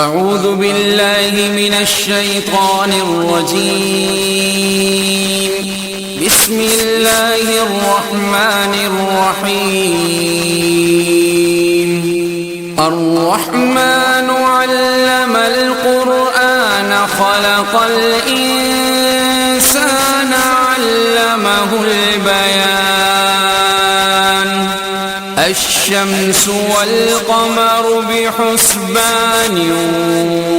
أعوذ بالله من الشيطان الرجيم. بسم الله الرحمن الرحيم. الرحمن علم القرآن خلق الإنسان علمه البيان. الشمس والقمر بحسبان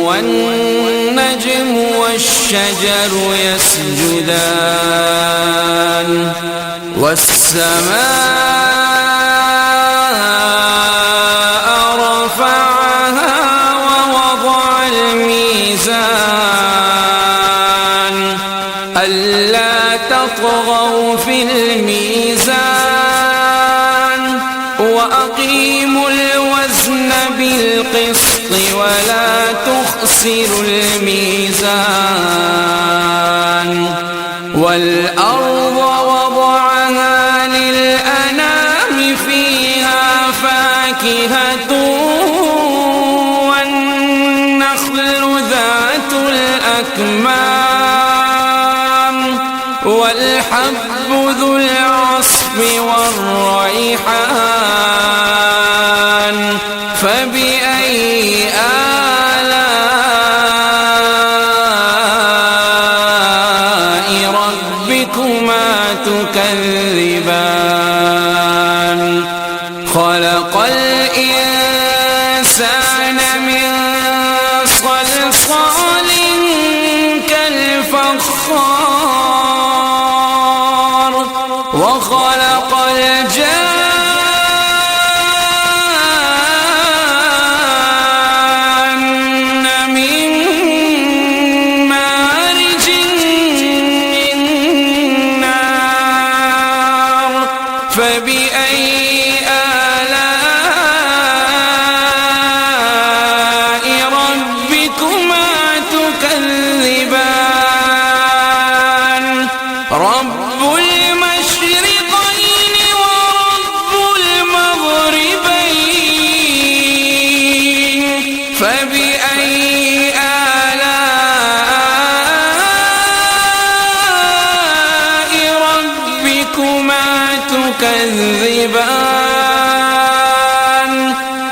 والنجم والشجر يسجدان والسماء رفعها ووضع الميزان ألا تطغوا في الميزان وأقيموا الوزن بالقسط ولا تخسروا الميزان. والأرض وضعها للأنام فيها فاكهة والنخل ذات الأكمام والحب ذو العصف والريحان. فبأي آلاء ربكما تكذبان. خلق الإنسان من صلصال كالفخار وخلق الجان من مارج من نار. فبأي آلاء ربكما تكذبان. رب المشرقين ورب المغربين. فبأي آلاء ربكما تكذبان.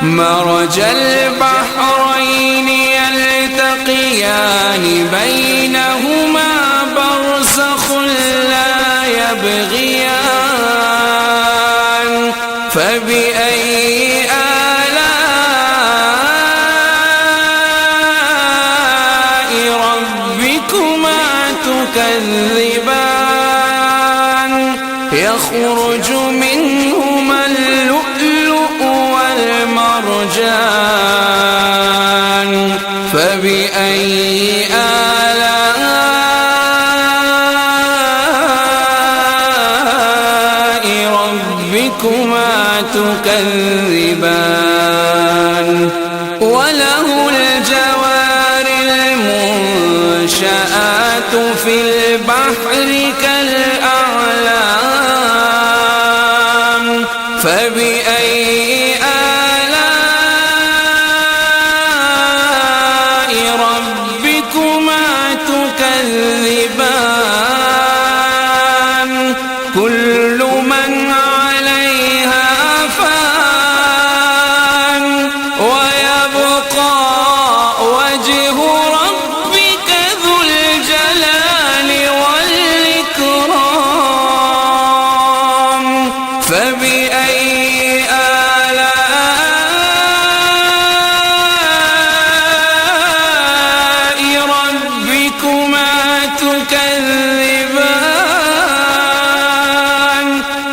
مرج البحرين يلتقيان بينهما برزخ لا يبغيان. فبأي آلاء ربكما تكذبان. يخرج منهما اللؤلؤ والمرجان. فبأي آلاء ربكما تكذبان. وله الجوار المنشآت في البحر كالأعلام. فبأي آلاء ربكما تكذبان. كل من عليها فان ويبقى وجه ربك ذو الجلال والإكرام. فبأي آلاء ربكما تكذبان.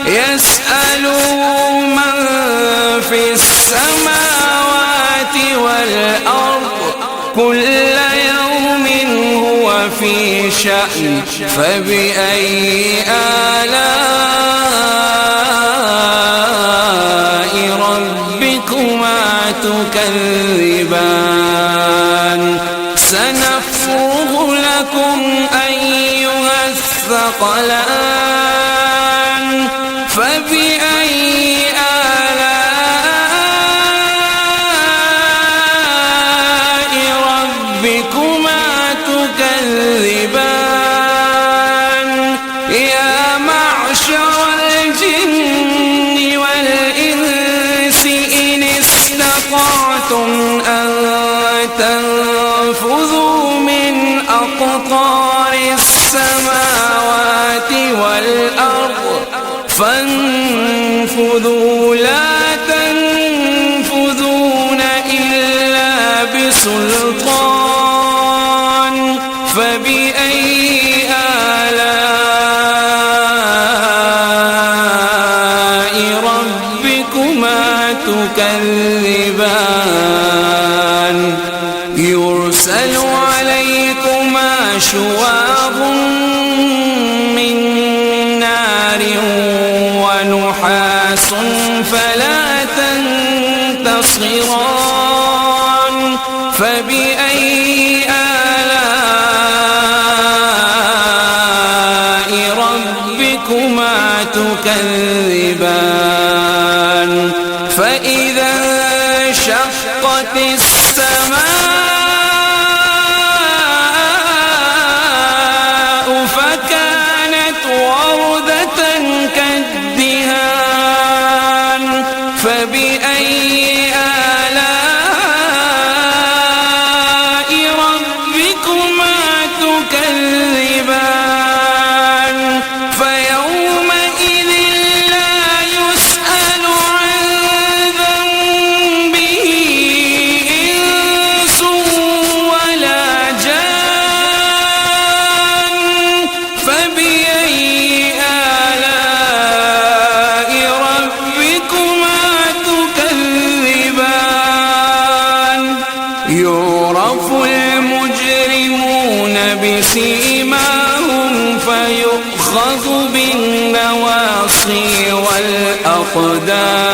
يسأله من في السماوات والأرض كل يوم هو في شأن. فبأي آلاء ربكما تكذبان. سنفرغ لكم أيها الثقلان. فبأي آلاء فطار السماوات والأرض فانفذوا لا تنفذون إلا بسلطان فبأي آلاء ربكما تكذبان يرسل عليكما شواظ من نار ونحاس فلا تنتصران فبأي آلاء ربكما تكذبان فإذا انشقت السماء فكانت وردة كالدهان فبأي آلاء ربكما تكذبان فيومئذ لا يسأل عن ذنبه إنس ولا جان فبأي آلاء ربكما تكذبان يعرف المجرمون بسيماهم فيؤخذ بالنواصي والأقدام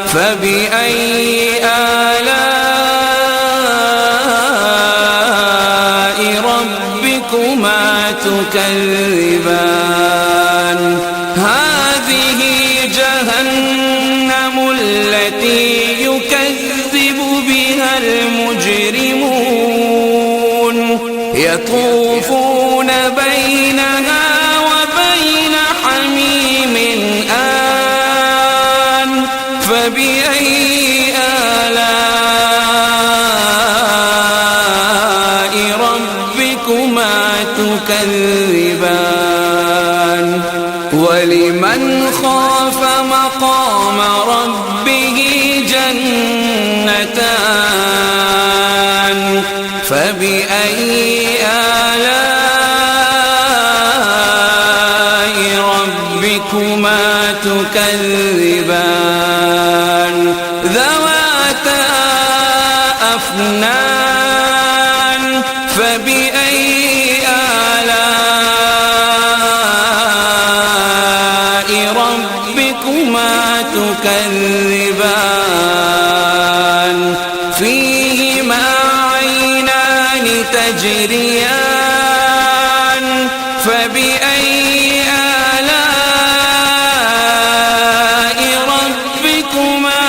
فبأي آلاء ربكما تكذبان هذه جهنم التي يكذب بها المجرمون يطوفون بينها وبين حميم آن فبأي آلاء ربكما تكذبان ولمن خاف مقام ربه جنتان فبأي آلاء ربكما تكذبان ذواتا أفنان فبأي آلاء ربكما تكذبان فيهما عينان تجريان فبأي آلاء ربكما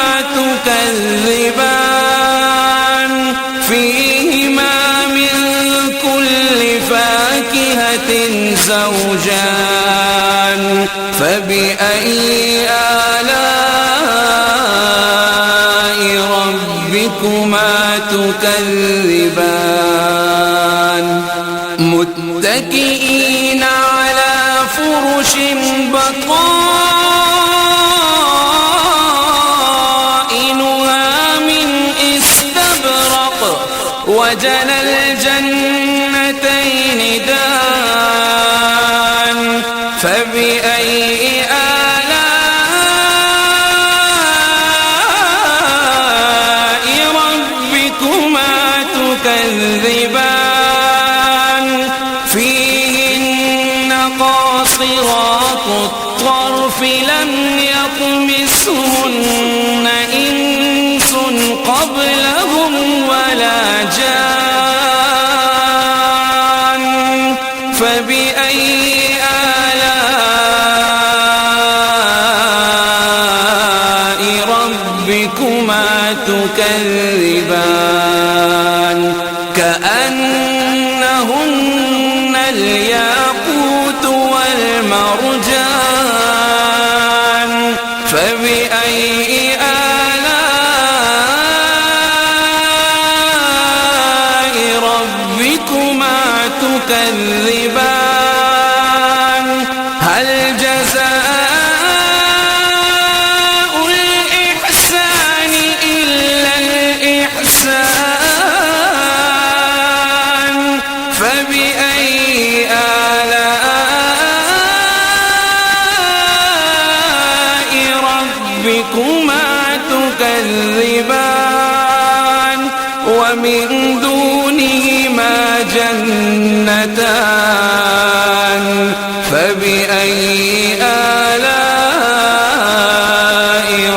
تكذبان فيهما من كل فاكهة زوجان فبأي آلاء ربكما تكذبان متكئين على فرش بطائنها من استبرق وجنى الجنتين دان فبأي آلاء ربكما تكذبان فيهن قاصرات الطرف لم يطمسهن إنس قبلهم ولا جان فبأي آلاء ربكما تكذبان كأنهن الياقوت والمرجان فبأي آلاء ربكما تكذبان هل جزاء الإحسان إلا الإحسان فبأي آلاء ربكما تكذبان ومن دونهما جنتان فبأي آلاء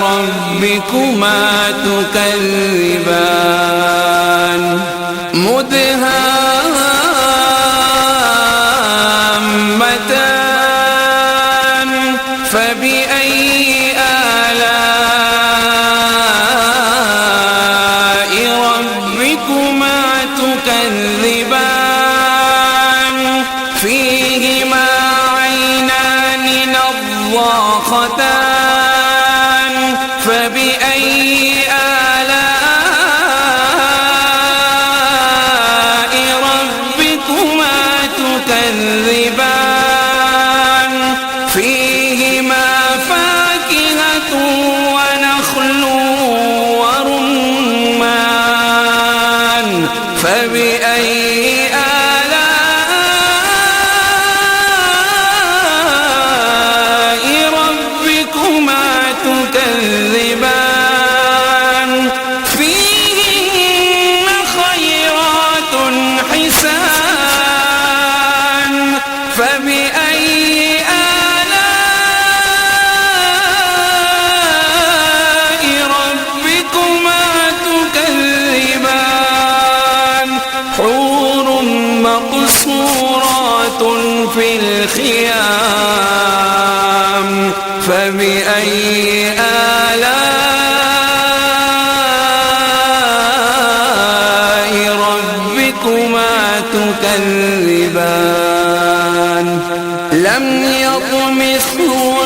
ربكما تكذبان مدهامتان فبأي آلاء ربكما تكذبان فيهما عينان نضاختان فبأي آلاء ربكما تكذبان فيهما فاكهة ونخل ورمان فبأي آلاء ربكما تكذبان فيهن خيرات حسان فبأي آلاء ربكما تكذبان حور مقصورات في الخيام فبأي آلاء ربكما تكذبان لم يطمثهن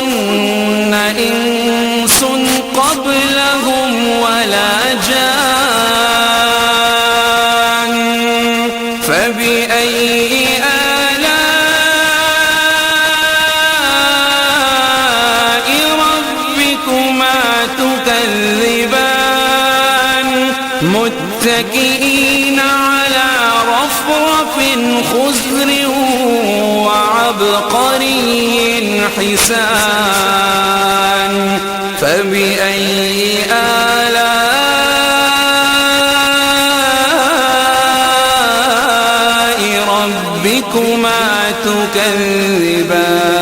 إنس قبلهم ولا جان فبأي آلاء ربكما تكذبان متكئين على رفرف خضر وعبقري حسان فبأي آلاء ربكما تكذبان